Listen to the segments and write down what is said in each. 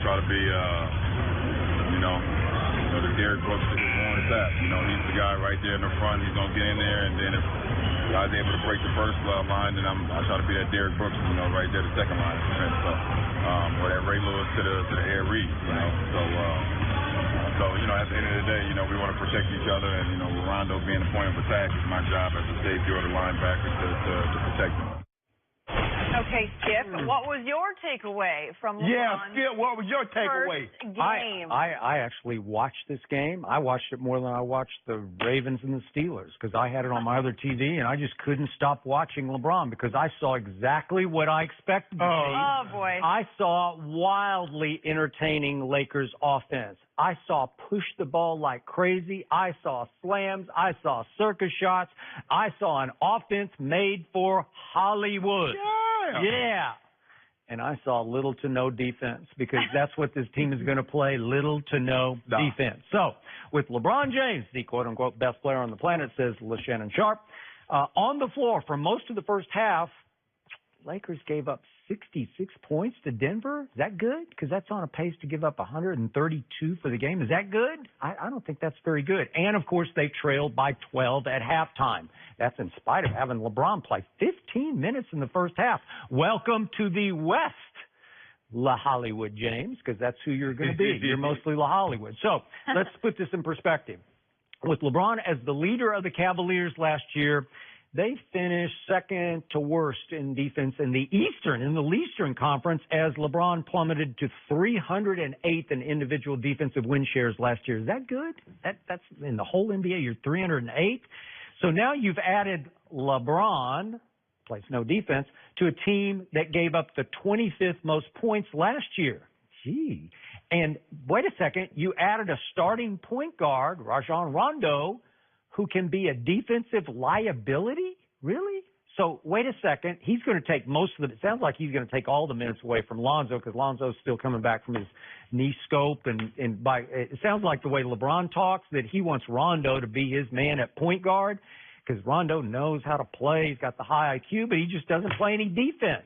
try to be, the Derrick Brooks that is Warren Sapp. He's the guy right there in the front. He's going to get in there, and then if I was able to break the first line, then I try to be that Derrick Brooks, right there, the second line of defense. So, or that Ray Lewis to the Air Reed, So, at the end of the day, we want to protect each other, and, with Rondo being the point of attack, it's my job as a safety or the linebacker to protect him. Okay, Skip, what was your takeaway from LeBron's Skip, what was your takeaway? Game? I actually watched this game. I watched it more than I watched the Ravens and the Steelers because I had it on my other TV, and I just couldn't stop watching LeBron because I saw exactly what I expected to see. Oh, boy. I saw wildly entertaining Lakers offense. I saw push the ball like crazy. I saw slams. I saw circus shots. I saw an offense made for Hollywood. Yeah. And I saw little to no defense because that's what this team is going to play, little to no defense. So with LeBron James, the quote-unquote best player on the planet, says LeShannon Sharp, on the floor for most of the first half, Lakers gave up 66 points to Denver. Is that good? Because that's on a pace to give up 132 for the game. Is that good? I don't think that's very good. And, of course, they trailed by 12 at halftime. That's in spite of having LeBron play 15 minutes in the first half. Welcome to the West, La Hollywood, James, because that's who you're going to be. You're mostly La Hollywood. So let's put this in perspective. With LeBron as the leader of the Cavaliers last year, they finished second to worst in defense in the Eastern Conference as LeBron plummeted to 308th in individual defensive win shares last year. Is that good? That's in the whole NBA, you're 308th. So now you've added LeBron, plays no defense, to a team that gave up the 25th most points last year. Gee. And wait a second, you added a starting point guard, Rajon Rondo, who can be a defensive liability? Really? So wait a second. He's going to take most of it sounds like he's going to take all the minutes away from Lonzo because Lonzo's still coming back from his knee scope. And it sounds like the way LeBron talks that he wants Rondo to be his man at point guard because Rondo knows how to play. He's got the high IQ, but he just doesn't play any defense.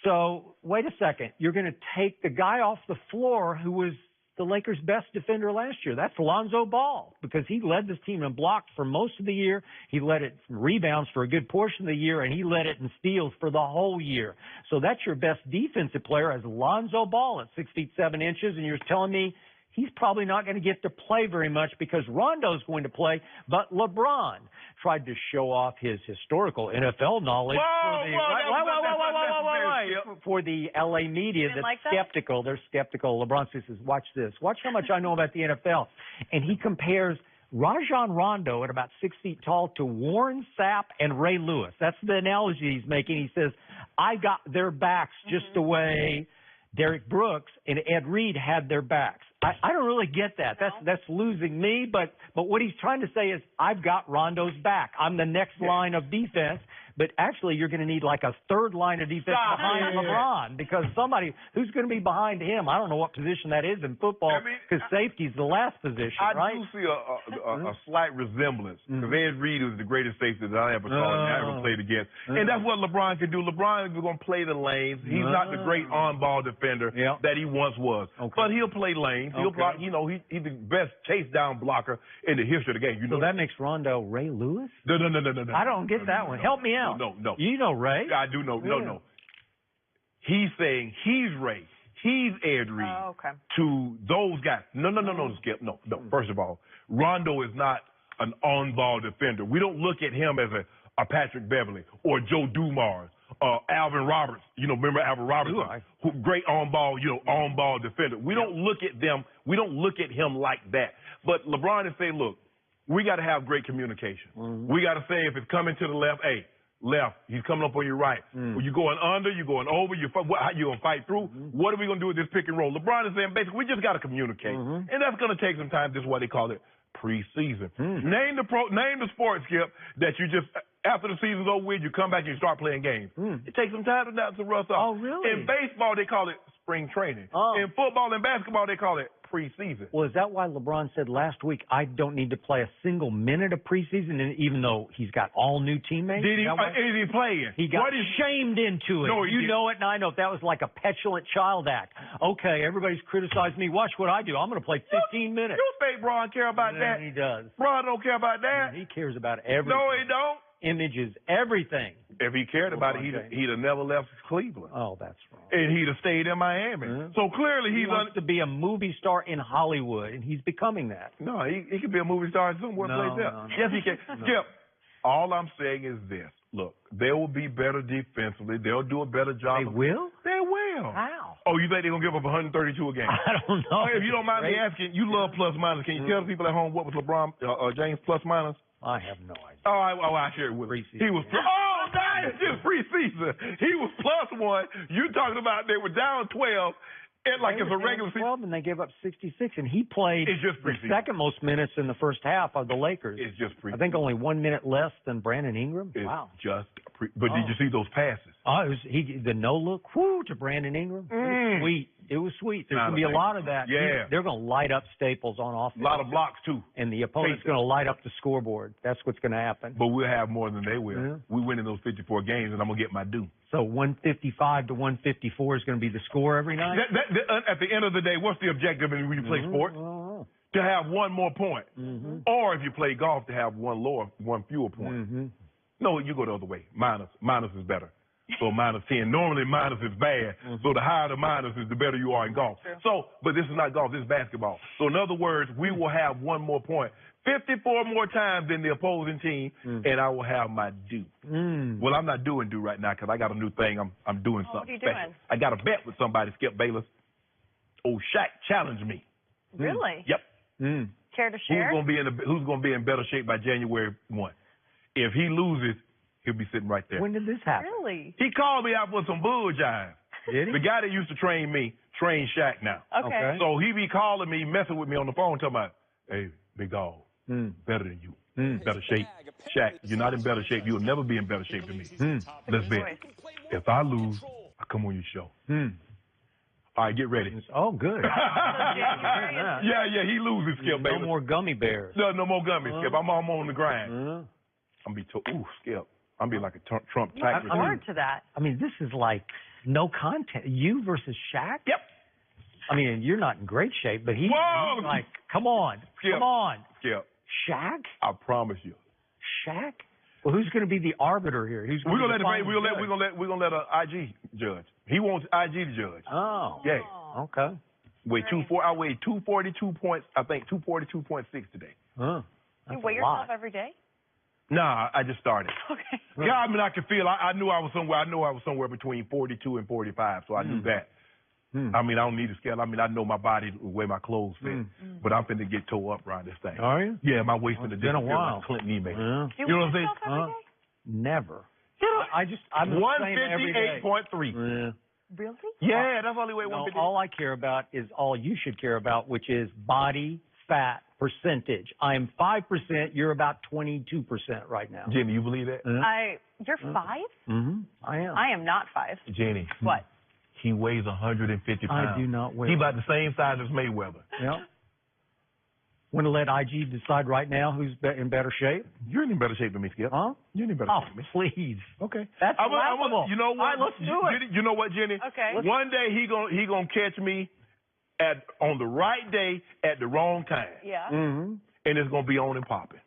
So wait a second. You're going to take the guy off the floor who was the Lakers' best defender last year. That's Lonzo Ball because he led this team in blocks for most of the year. He led it in rebounds for a good portion of the year, and he led it in steals for the whole year. So that's your best defensive player as Lonzo Ball at 6 feet 7 inches, and you're telling me he's probably not going to get to play very much because Rondo's going to play, but LeBron tried to show off his historical NFL knowledge for the LA media that's skeptical. They're skeptical. LeBron says, watch this. Watch how much I know about the NFL. And he compares Rajon Rondo at about 6 feet tall to Warren Sapp and Ray Lewis. That's the analogy he's making. He says, I got their backs just the way Derrick Brooks and Ed Reed had their backs. I don't really get that. That's losing me. But what he's trying to say is I've got Rondo's back. I'm the next line of defense. But actually, you're going to need like a third line of defense behind LeBron because somebody who's going to be behind him. I don't know what position that is in football because safety's the last position, right? I do see a slight resemblance because Ed Reed was the greatest safety that I ever saw and I ever played against. And that's what LeBron can do. LeBron is going to play the lanes. He's not the great on-ball defender that he once was. But he'll play lanes. He'll block. He's the best chase-down blocker in the history of the game. So that makes Rondo Ray Lewis? No. I don't get that one. Help me out. No. You know Ray. I do know. No. He's saying he's Ray. He's Ed Reed. Oh, okay. To those guys. No, Skip. No. First of all, Rondo is not an on-ball defender. We don't look at him as a Patrick Beverly or Joe Dumars, Alvin Roberts. Remember Alvin Roberts? Who great on-ball, on-ball defender. We don't look at them. We don't look at him like that. But LeBron is saying, look, we got to have great communication. We got to say if it's coming to the left, hey, left, he's coming up on your right. When you're going under, you're going over, you're going to fight through. What are we going to do with this pick and roll? LeBron is saying, basically, we just got to communicate. And that's going to take some time. This is why they call it preseason. Name the sport, Skip, that you just, after the season's over with, you come back and you start playing games. It takes some time to rust off. Oh, really? In baseball, they call it spring training. Oh. In football and basketball, they call it preseason. Well, is that why LeBron said last week, I don't need to play a single minute of preseason, and even though he's got all new teammates? Is he playing? He got shamed into it. No, you know it, and I know if that was like a petulant child act. Okay, everybody's criticized me. Watch what I do. I'm going to play 15 minutes. You think Bron care about that? He does. Bron don't care about that. He cares about everything. No, he don't. Images, everything. If he cared about it, he'd have never left Cleveland. Oh, that's wrong. And he'd have stayed in Miami. So clearly he wants to be a movie star in Hollywood, and he's becoming that. No, he could be a movie star somewhere. No. Yes, he can. Skip, all I'm saying is this. Look, they will be better defensively. They'll do a better job. They will? They will. How? Oh, you think they're going to give up 132 a game? I don't know. If you don't mind me asking, you love plus minus. Can you tell the people at home what was LeBron James plus minus? I have no idea. Oh, I share it with you. He was it's just preseason. He was +1. You talking about they were down 12. It's a regular season. 12 and they gave up 66, and he played the second most minutes in the first half of the Lakers. It's just preseason. I think only 1 minute less than Brandon Ingram. Wow. But did you see those passes? Oh, the no look to Brandon Ingram. Sweet. It was sweet. There's going to be a lot of that. Yeah. They're going to light up Staples on offense. A lot of blocks, too. And the opponent's going to light up the scoreboard. That's what's going to happen. But we'll have more than they will. Yeah. We win in those 54 games, and I'm going to get my due. So 155 to 154 is going to be the score every night? At the end of the day, what's the objective when you play sports? To have one more point. Or if you play golf, to have one fewer point. No, you go the other way. Minus is better. So -10. Normally minus is bad. So the higher the minus is, the better you are in golf. So, but this is not golf. This is basketball. So in other words, we will have one more point, 54 more times than the opposing team, and I will have my due. Well, I'm not doing due right now because I got a new thing. I'm doing something. What are you special. doing? I got a bet with somebody, Skip Bayless. Oh, Shaq challenged me. Really? Yep. Care to share? Who's going to be in better shape by January 1? If he loses, he'll be sitting right there. When did this happen? Really? He called me out for some bull jive. Did he? The guy that used to train me, trains Shaq now. Okay. So he be calling me, messing with me on the phone, talking about, hey, big dog, better than you. Better shape. Shaq, you're not in better shape. You'll never be in better shape than me. Let's bet. If I lose, I come on your show. All right, get ready. Oh, good. Yeah, he loses, Skip, baby. No more gummy bears. No more gummies, Skip. I'm on the grind. I'm be Skip. I'm be like a Trump type. Look forward to that. I mean, this is like no content. You versus Shaq? Yep. I mean, you're not in great shape, but he's like, come on. Skip. Come on. Skip. Shaq? I promise you. Shaq? Well, who's going to be the arbiter here? We're gonna let an IG judge. He wants IG to judge. Oh. Yeah. Okay. I weighed 242 points. I think 242.6 today. You weigh yourself every day? Nah, I just started. Okay. Yeah, I mean, I could feel. I knew I was somewhere. I know I was somewhere between 42 and 45, so I knew that. I mean, I don't need a scale. I mean, I know my body, the way my clothes fit. But I'm finna get toe up around this thing. Are you? Yeah, my waist finna been a while. like Clinton email. You know what I'm saying? Never. I'm 158.3. Really? Yeah, that's only way No, 158. all I care about is all you should care about, which is body fat percentage. I'm 5%. You're about 22% right now. Jenny, you believe that? You're 5? I am. I am not 5. Jenny. What? He weighs 150 pounds. I do not weigh. He about the same size as Mayweather. Yeah. Want to let IG decide right now who's in better shape? You're in better shape than me, Skip. Huh? You're in better shape than me. Please. Okay. That's laughable. You know what? All right, let's do it. You know what, Jenny? Okay. One day he gonna catch me on the right day at the wrong time. Yeah. And it's gonna be on and popping.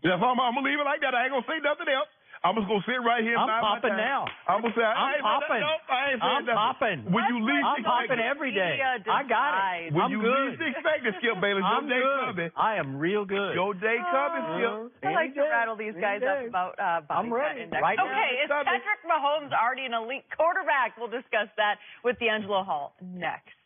That's all. I'm gonna leave it like that. I ain't gonna say nothing else. I'm just gonna sit right here. I'm popping now. I'm gonna say I'm popping. I ain't saying I'm popping. When you least I'm popping every day. I got it. When I'm you good. least expect it, Skip Bayless, your day coming. I am real good. Your day coming, Skip. I like to rattle these guys up about body fat index. Right now. Okay, is Patrick Mahomes already an elite quarterback? We'll discuss that with D'Angelo Hall next.